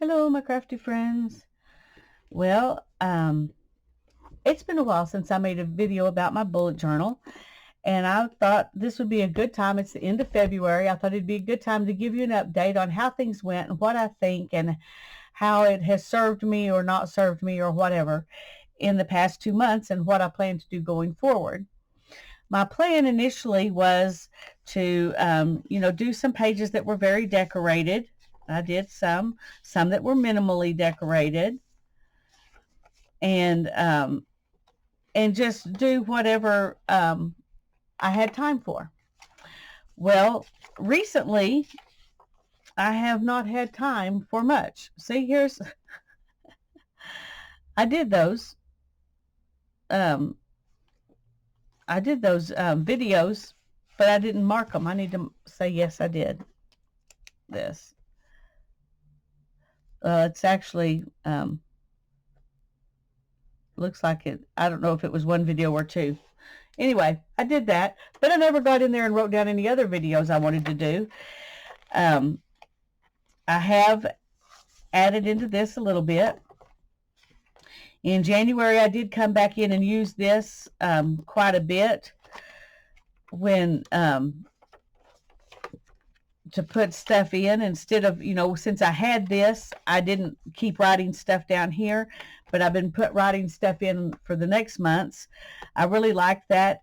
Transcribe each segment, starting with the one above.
Hello, my crafty friends. Well, it's been a while since I made a video about my bullet journal, and I thought this would be a good time. It's the end of February. I thought it'd be a good time to give you an update on how things went and what I think and how it has served me or not served me or whatever in the past 2 months and what I plan to do going forward. My plan initially was to, do some pages that were very decorated. I did some that were minimally decorated, and just do whatever I had time for. Well, recently I have not had time for much. See, I did those. Um, I did those videos, but I didn't mark them. I need to say yes, I did this. It's actually looks like it. I don't know if it was one video or two. Anyway, I did that, but I never got in there and wrote down any other videos I wanted to do. I have added into this a little bit. In January, I did come back in and use this quite a bit when to put stuff in instead of, since I had this, I didn't keep writing stuff down here, but I've been writing stuff in for the next months. I really like that.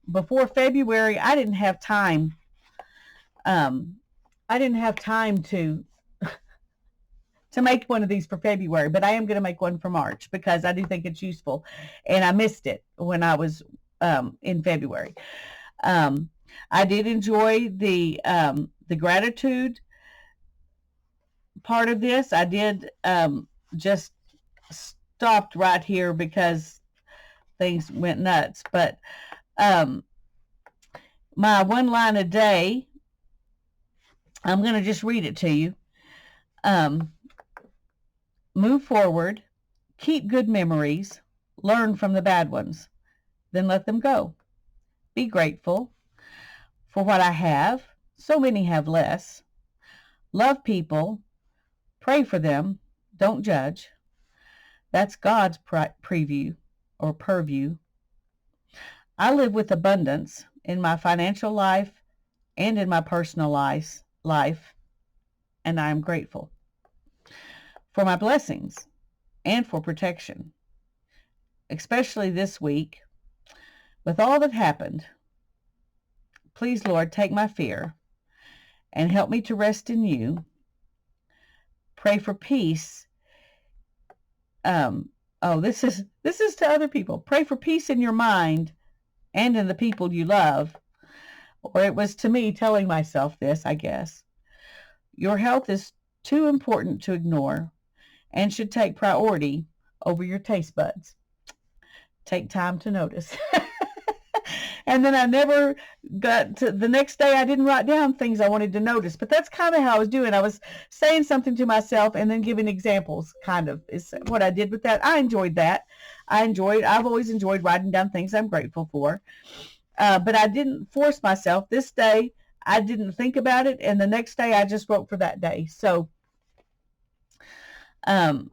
Before February, I didn't have time. I didn't have time to make one of these for February, but I am going to make one for March because I do think it's useful, and I missed it when I was in February. I did enjoy the gratitude part of this. I did just stopped right here because things went nuts. But my one line a day, I'm going to just read it to you. Move forward, keep good memories, learn from the bad ones, then let them go. Be grateful for what I have. So many have less. Love people. Pray for them. Don't judge. That's God's preview or purview. I live with abundance in my financial life and in my personal life, and I am grateful for my blessings and for protection, especially this week with all that happened. Please, Lord, take my fear and help me to rest in you. Pray for peace. This is to other people. Pray for peace in your mind and in the people you love. Or it was to me telling myself this, I guess. Your health is too important to ignore and should take priority over your taste buds. Take time to notice. And then I never got to the next day. I didn't write down things I wanted to notice, but that's kind of how I was doing. I was saying something to myself and then giving examples, kind of is what I did with that. I enjoyed that. I've always enjoyed writing down things I'm grateful for. But I didn't force myself. This day, I didn't think about it. And the next day, I just wrote for that day. So, and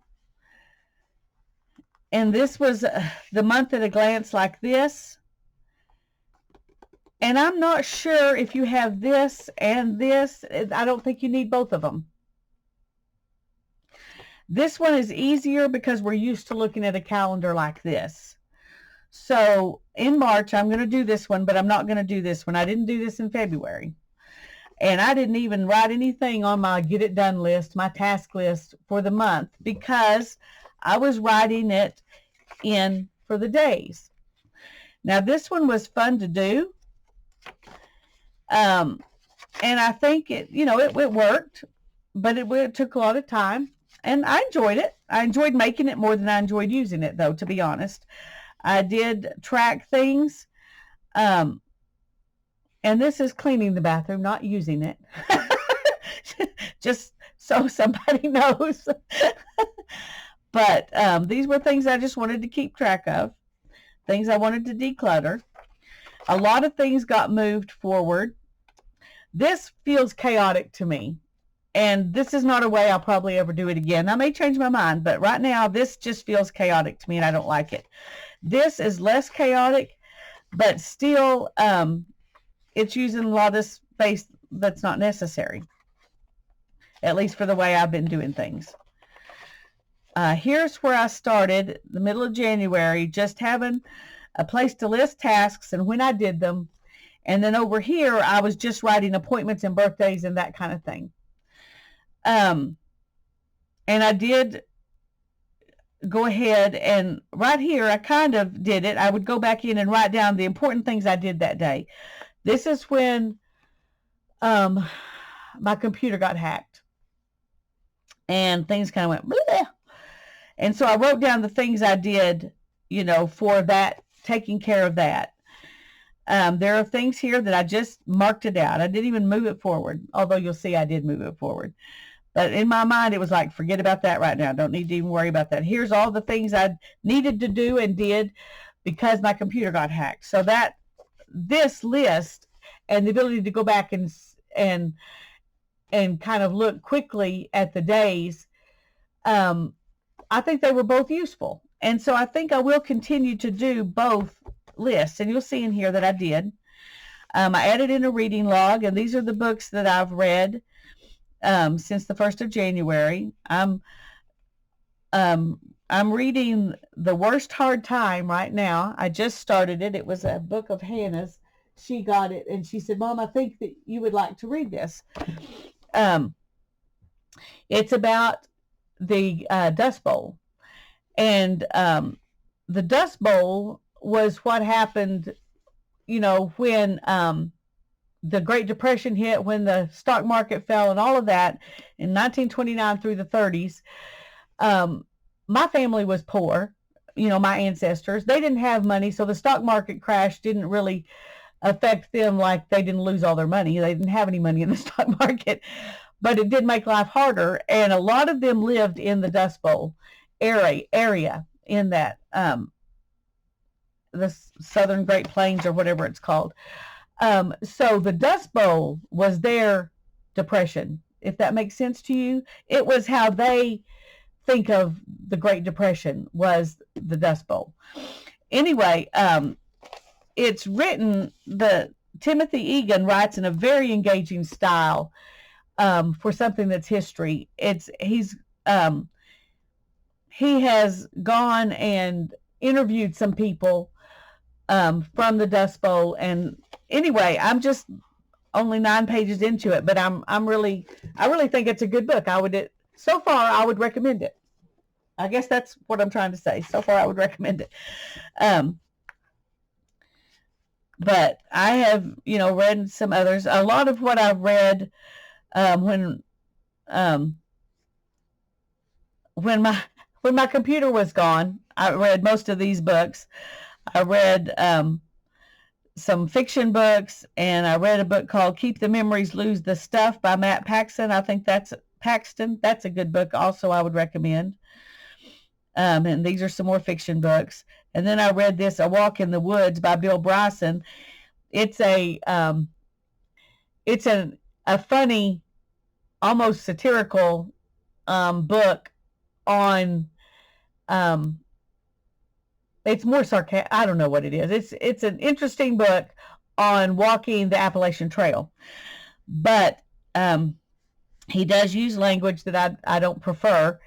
this was the month at a glance like this. And I'm not sure if you have this and this. I don't think you need both of them. This one is easier because we're used to looking at a calendar like this. So in March, I'm going to do this one, but I'm not going to do this one. I didn't do this in February. And I didn't even write anything on my get it done list, my task list for the month, because I was writing it in for the days. Now, this one was fun to do. And I think it worked, but it took a lot of time, and I enjoyed it. I enjoyed making it more than I enjoyed using it, though, to be honest. I did track things, and this is cleaning the bathroom, not using it. Just so somebody knows. But these were things I just wanted to keep track of, things I wanted to declutter. A lot of things got moved forward. This feels chaotic to me, And this is not a way I'll probably ever do it again. I may change my mind, but right now this just feels chaotic to me and I don't like it. This is less chaotic, but still it's using a lot of space that's not necessary, at least for the way I've been doing things. Here's where I started, the middle of January, just having a place to list tasks and when I did them. And then over here, I was just writing appointments and birthdays and that kind of thing. And I did go ahead and right here, I kind of did it. I would go back in and write down the important things I did that day. This is when my computer got hacked and things kind of went bleh. And so I wrote down the things I did, you know, for that, taking care of that. There are things here that I just marked it out. I didn't even move it forward, although you'll see I did move it forward. But in my mind, it was like, forget about that right now. Don't need to even worry about that. Here's all the things I needed to do and did because my computer got hacked. So that this list and the ability to go back and kind of look quickly at the days, I think they were both useful. And so I think I will continue to do both lists. And you'll see in here that I did. I added in a reading log, and these are the books that I've read since the 1st of January. I'm reading The Worst Hard Time right now. I just started it. It was a book of Hannah's. She got it, and she said, Mom, I think that you would like to read this. It's about the Dust Bowl. And the Dust Bowl was what happened, you know, when the Great Depression hit, when the stock market fell and all of that in 1929 through the 30s. My family was poor, you know, my ancestors. They didn't have money, so the stock market crash didn't really affect them like they didn't lose all their money. They didn't have any money in the stock market, but it did make life harder. And a lot of them lived in the Dust Bowl area in that the Southern Great Plains or whatever it's called. So the Dust Bowl was their depression, if that makes sense to you. It was how they think of the Great Depression, was the Dust Bowl. Anyway, it's written, Timothy Egan writes in a very engaging style for something that's history. He has gone and interviewed some people from the Dust Bowl, and anyway, I'm just only 9 pages into it, but I really think it's a good book. So far I would recommend it. I guess that's what I'm trying to say. So far I would recommend it. But I have, you know, read some others. A lot of what I've read when my computer was gone, I read most of these books. I read some fiction books, and I read a book called Keep the Memories, Lose the Stuff by Matt Paxton. I think that's Paxton. That's a good book also I would recommend. And these are some more fiction books. And then I read this, A Walk in the Woods by Bill Bryson. It's a funny, almost satirical book on it's more sarcastic. I don't know what it is. It's an interesting book on walking the Appalachian Trail, but he does use language that I don't prefer,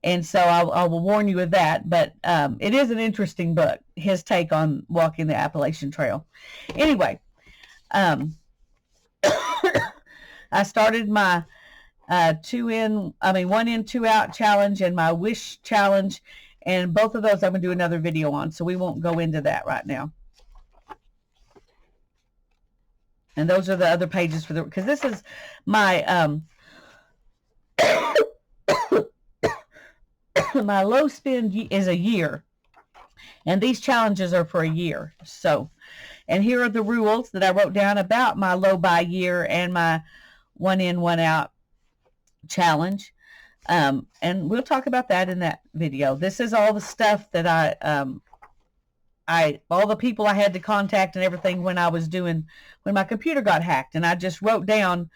and so I will warn you of that. But it is an interesting book, his take on walking the Appalachian Trail. Anyway, I started my 1 in, 2 out challenge and my wish challenge, and both of those I'm going to do another video on, so we won't go into that right now. And those are the other pages for because this is my my low spend is a year, and these challenges are for a year. So, and here are the rules that I wrote down about my low buy year and my 1 in, 1 out challenge. And we'll talk about that in that video. This is all the stuff that all the people I had to contact and everything when my computer got hacked, and I just wrote down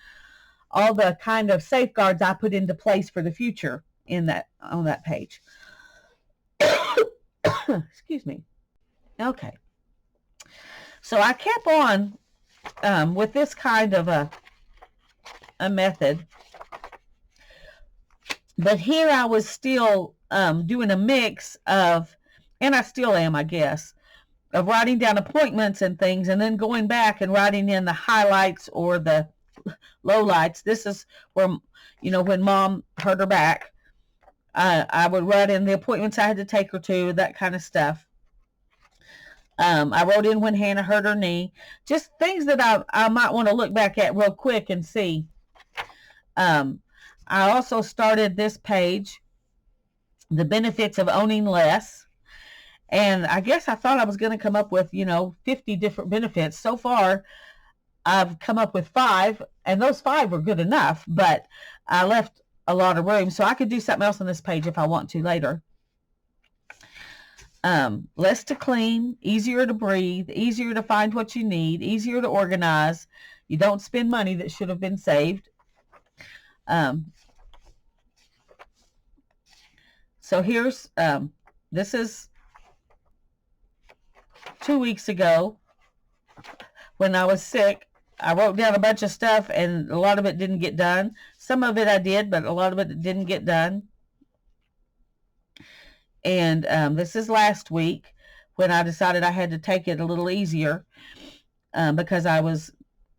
all the kind of safeguards I put into place for the future on that page. Excuse me. Okay. So I kept on with this kind of a method, but here I was still doing a mix of, and I still am, I guess, of writing down appointments and things, and then going back and writing in the highlights or the lowlights. This is where, when Mom hurt her back, I would write in the appointments I had to take her to, that kind of stuff. I wrote in when Hannah hurt her knee, just things that I might want to look back at real quick and see. I also started this page, the benefits of owning less. And I guess I thought I was going to come up with, 50 different benefits. So far, I've come up with 5, and those 5 were good enough, but I left a lot of room, so I could do something else on this page if I want to later. Less to clean, easier to breathe, easier to find what you need, easier to organize. You don't spend money that should have been saved. So here's, this is 2 weeks ago when I was sick. I wrote down a bunch of stuff, and a lot of it didn't get done. Some of it I did, but a lot of it didn't get done. And this is last week when I decided I had to take it a little easier because I was,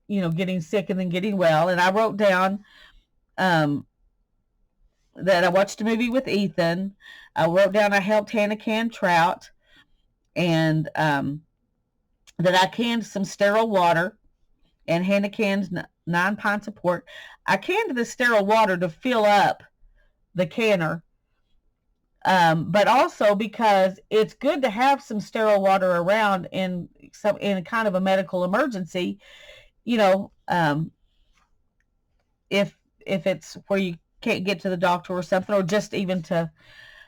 getting sick and then getting well. And I wrote down that I watched a movie with Ethan. I wrote down I helped Hannah can trout, and that I canned some sterile water, and Hannah canned 9 pints of pork. I canned the sterile water to fill up the canner, but also because it's good to have some sterile water around in kind of a medical emergency, if it's where you can't get to the doctor or something, or just even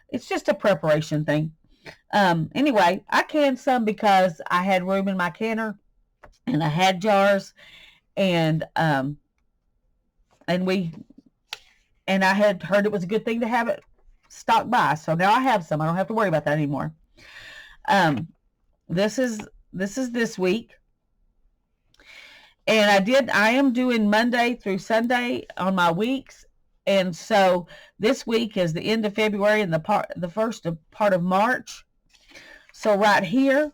it's just a preparation thing. Anyway, I canned some because I had room in my canner, and I had jars, and I had heard it was a good thing to have it stocked by. So now I have some. I don't have to worry about that anymore. This is this week. And I am doing Monday through Sunday on my weeks. And so this week is the end of February and the first part of March. So right here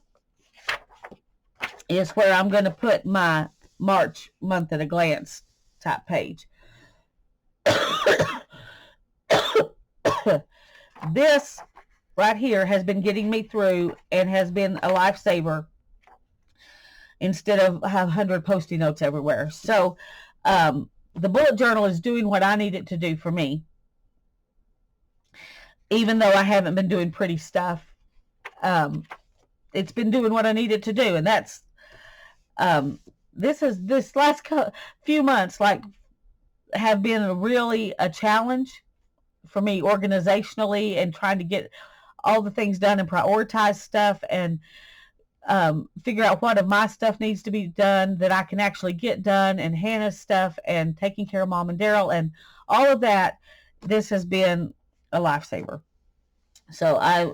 is where I'm going to put my March month at a glance type page. This right here has been getting me through and has been a lifesaver instead of 100 Post-it notes everywhere. So the bullet journal is doing what I need it to do for me, even though I haven't been doing pretty stuff. It's been doing what I need it to do, and that's this last few months have been really a challenge for me organizationally, and trying to get all the things done and prioritize stuff, and figure out what of my stuff needs to be done that I can actually get done, and Hannah's stuff, and taking care of Mom and Daryl, and all of that. This has been a lifesaver. So I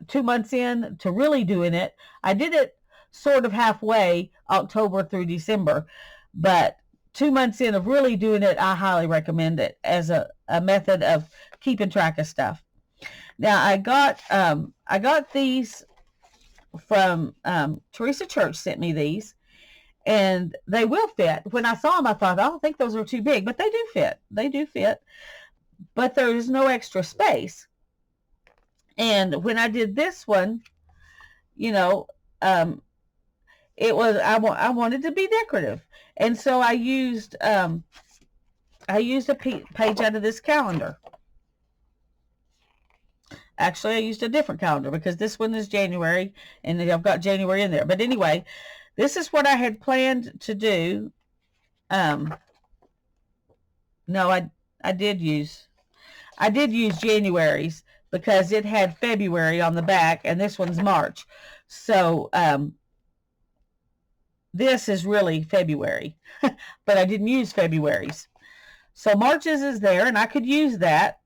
2 months in to really doing it. I did it sort of halfway, October through December, but 2 months in of really doing it, I highly recommend it as a method of keeping track of stuff. Now I got these from Teresa Church sent me these, and they will fit. When I saw them, I thought, I don't think those are too big, but they do fit. They do fit, but there is no extra space. And when I did this one, it was I wanted to be decorative, and so I used a page out of this calendar. Actually, I used a different calendar because this one is January, and I've got January in there. But anyway, this is what I had planned to do. No, I did use January's because it had February on the back, and this one's March. So this is really February, but I didn't use February's. So March's is there, and I could use that,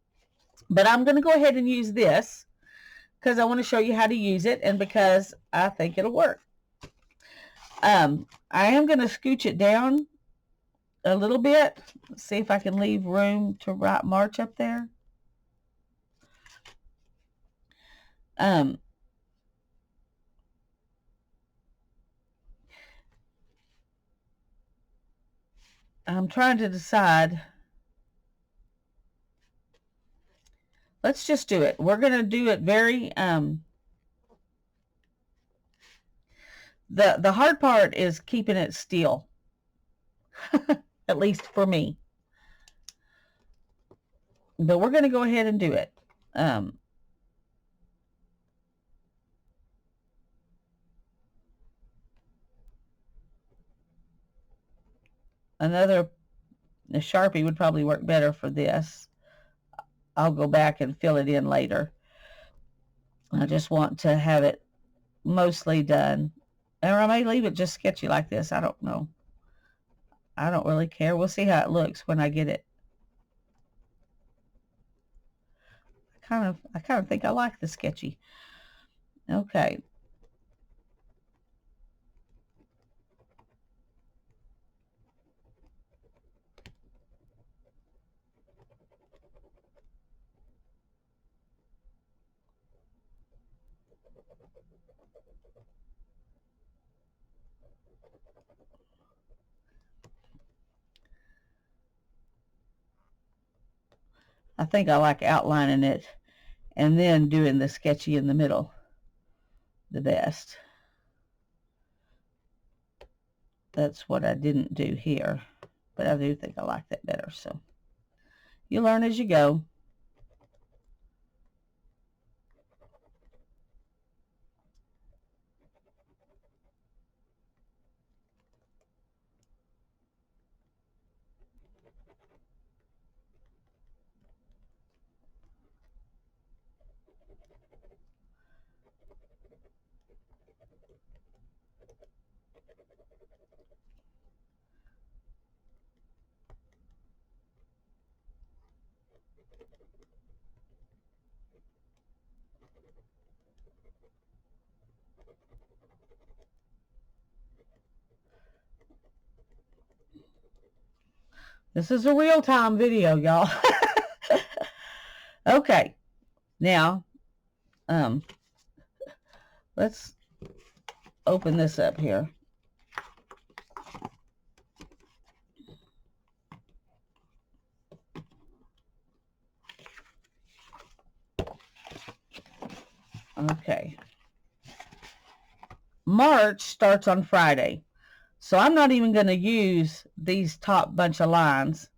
but I'm going to go ahead and use this because I want to show you how to use it and because I think it'll work. I am going to scooch it down a little bit. Let's see if I can leave room to write March up there. I'm trying to decide. Let's just do it. We're going to do it very, the hard part is keeping it still, at least for me. But we're going to go ahead and do it. A Sharpie would probably work better for this. I'll go back and fill it in later. I just want to have it mostly done. Or I may leave it just sketchy like this. I don't know. I don't really care. We'll see how it looks when I get it. I kind of think I like the sketchy. Okay. I think I like outlining it and then doing the sketchy in the middle the best. That's what I didn't do here, but I do think I like that better. So you learn as you go. This is a real-time video, y'all. Okay, now let's open this up here. Okay. March starts on Friday. So I'm not even going to use these top bunch of lines.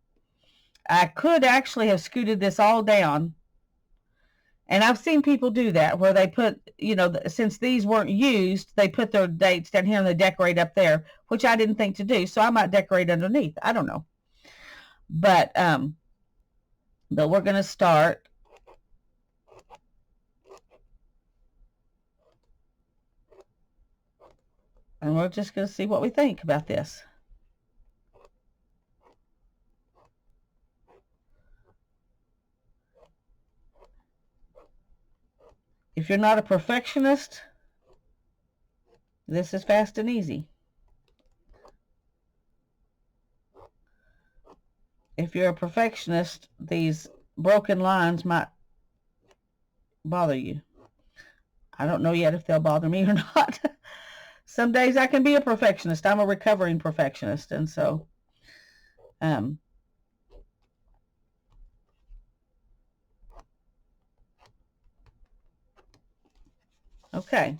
I could actually have scooted this all down. And I've seen people do that where they put, you know, since these weren't used, they put their dates down here and they decorate up there, which I didn't think to do. So I might decorate underneath. I don't know. But we're going to start. And we're just going to see what we think about this. If you're not a perfectionist, this is fast and easy. If you're a perfectionist, these broken lines might bother you. I don't know yet if they'll bother me or not. Some days I can be a perfectionist. I'm a recovering perfectionist, and so okay.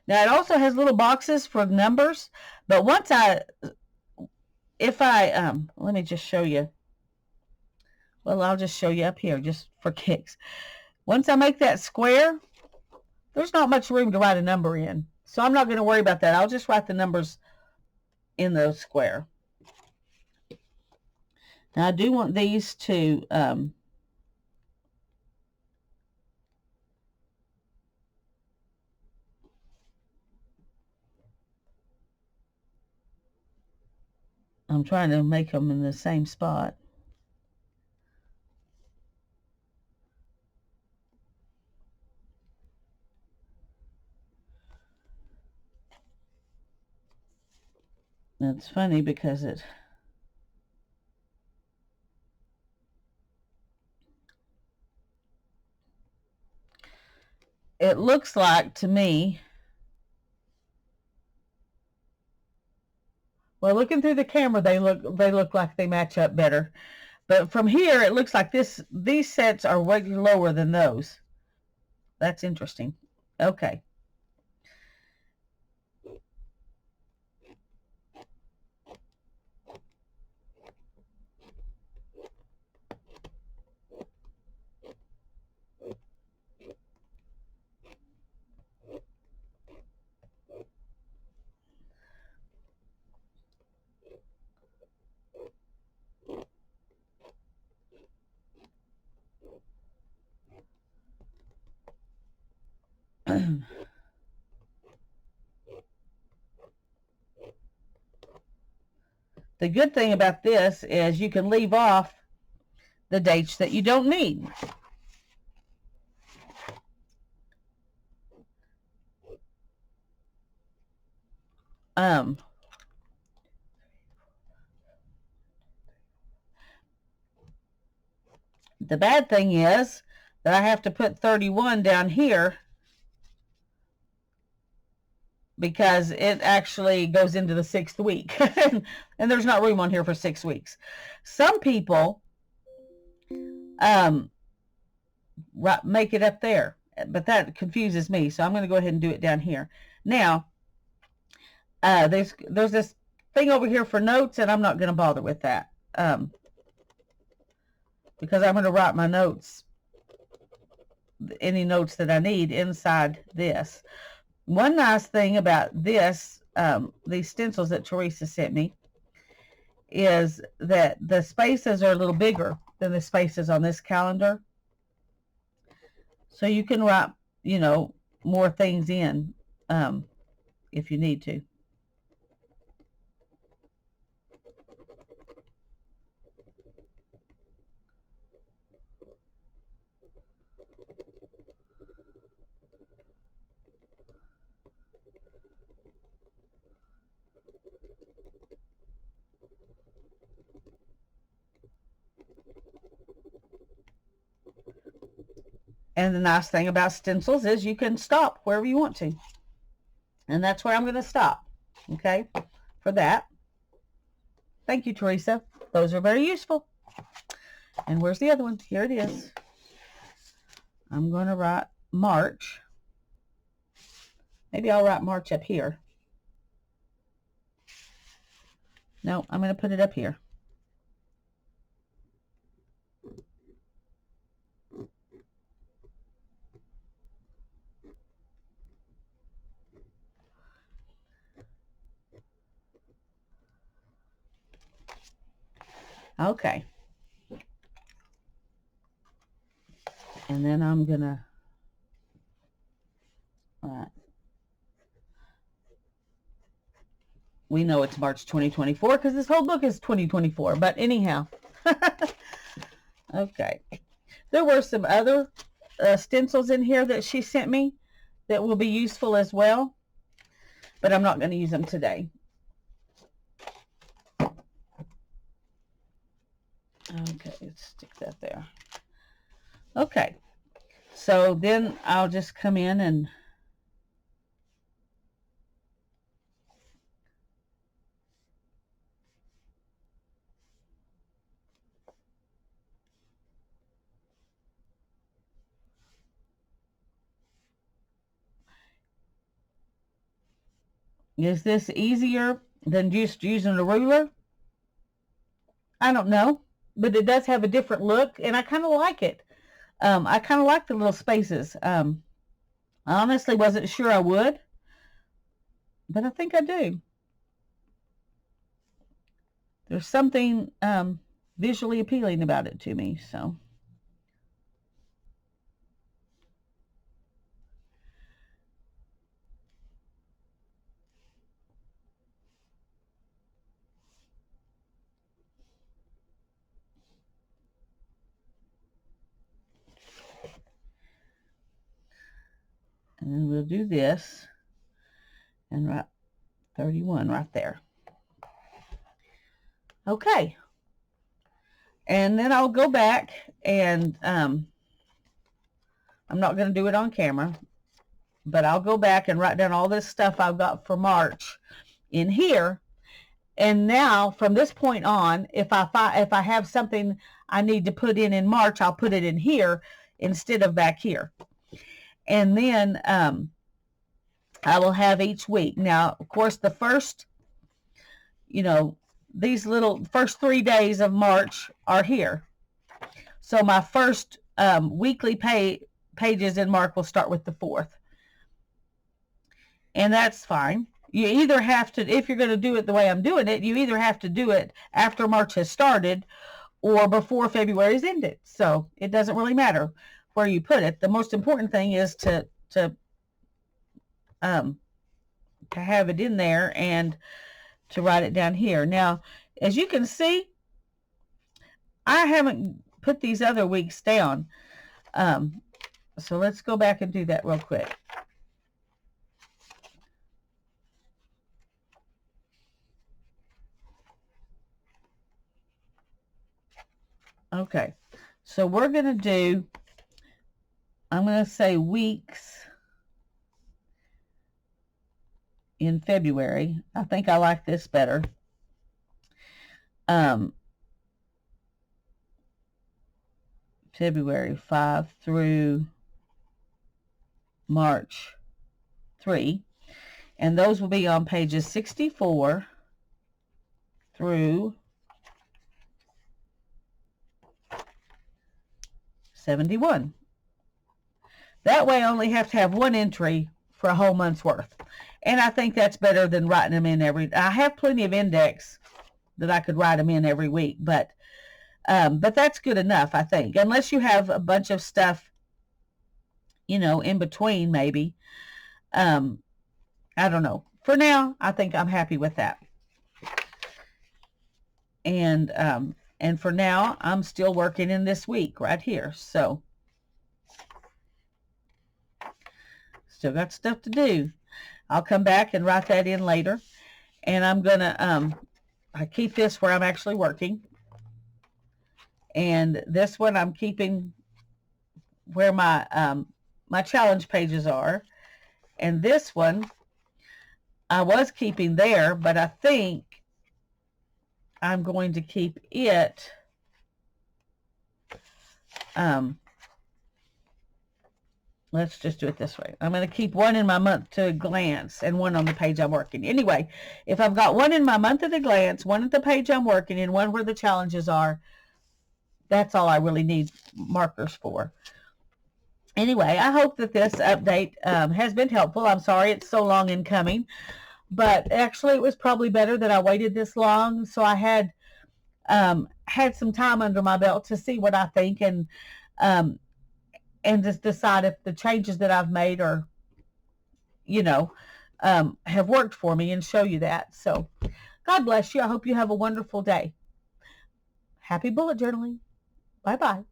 Now it also has little boxes for numbers, but once let me just show you. Well, I'll just show you up here just for kicks. Once I make that square, there's not much room to write a number in. So I'm not going to worry about that. I'll just write the numbers in the square. Now I do want these to I'm trying to make them in the same spot. It's funny because it looks like to me, well, looking through the camera, they look like they match up better. But from here, it looks like these sets are way lower than those. That's interesting. Okay. The good thing about this is you can leave off the dates that you don't need. The bad thing is that I have to put 31 down here because it actually goes into the 6th week. And there's not room on here for 6 weeks. Some people make it up there, but that confuses me, so I'm going to go ahead and do it down here. Now, there's this thing over here for notes, and I'm not going to bother with that because I'm going to write my notes, any notes that I need inside this. One nice thing about this, these stencils that Teresa sent me, is that the spaces are a little bigger than the spaces on this calendar. So you can write, more things in if you need to. And the nice thing about stencils is you can stop wherever you want to. And that's where I'm going to stop, okay, for that. Thank you, Teresa. Those are very useful. And where's the other one? Here it is. I'm going to write March. Maybe I'll write March up here. No, I'm going to put it up here. Okay. And then I'm going to we know it's March 2024 because this whole book is 2024. But anyhow, okay. There were some other stencils in here that she sent me that will be useful as well, but I'm not going to use them today. Okay, let's stick that there. Okay, so then I'll just come in and is this easier than just using a ruler? I don't know, but it does have a different look, and I kind of like it. I kind of like the little spaces. I honestly wasn't sure I would, but I think I do. There's something visually appealing about it to me, so. And then we'll do this and write 31 right there. Okay. And then I'll go back and I'm not going to do it on camera, but I'll go back and write down all this stuff I've got for March in here. And now from this point on, if I have something I need to put in March, I'll put it in here instead of back here. And then I will have each week. Now, of course, the first, these little first 3 days of March are here. So my first weekly pages in March will start with the 4th. And that's fine. You either have to, if you're going to do it the way I'm doing it, you either have to do it after March has started or before February's ended. So it doesn't really matter where you put it. The most important thing is to have it in there and to write it down here. Now, as you can see, I haven't put these other weeks down. So let's go back and do that real quick. Okay, so we're going to do, I'm going to say weeks in February. I think I like this better. February 5 through March 3. And those will be on pages 64 through 71. That way I only have to have one entry for a whole month's worth. And I think that's better than writing them in I have plenty of index that I could write them in every week, but that's good enough, I think. Unless you have a bunch of stuff, in between maybe. I don't know. For now, I think I'm happy with that. And for now, I'm still working in this week right here. So, still got stuff to do. I'll come back and write that in later. And I'm going to, I keep this where I'm actually working. And this one I'm keeping where my, my challenge pages are. And this one I was keeping there, but I think I'm going to keep it let's just do it this way. I'm going to keep one in my month to glance and one on the page I'm working. Anyway, if I've got one in my month at a glance, one at the page I'm working in, one where the challenges are, that's all I really need markers for. Anyway, I hope that this update has been helpful. I'm sorry it's so long in coming, but actually it was probably better that I waited this long, so I had some time under my belt to see what I think and just decide if the changes that I've made are, have worked for me and show you that. So God bless you. I hope you have a wonderful day. Happy bullet journaling. Bye-bye.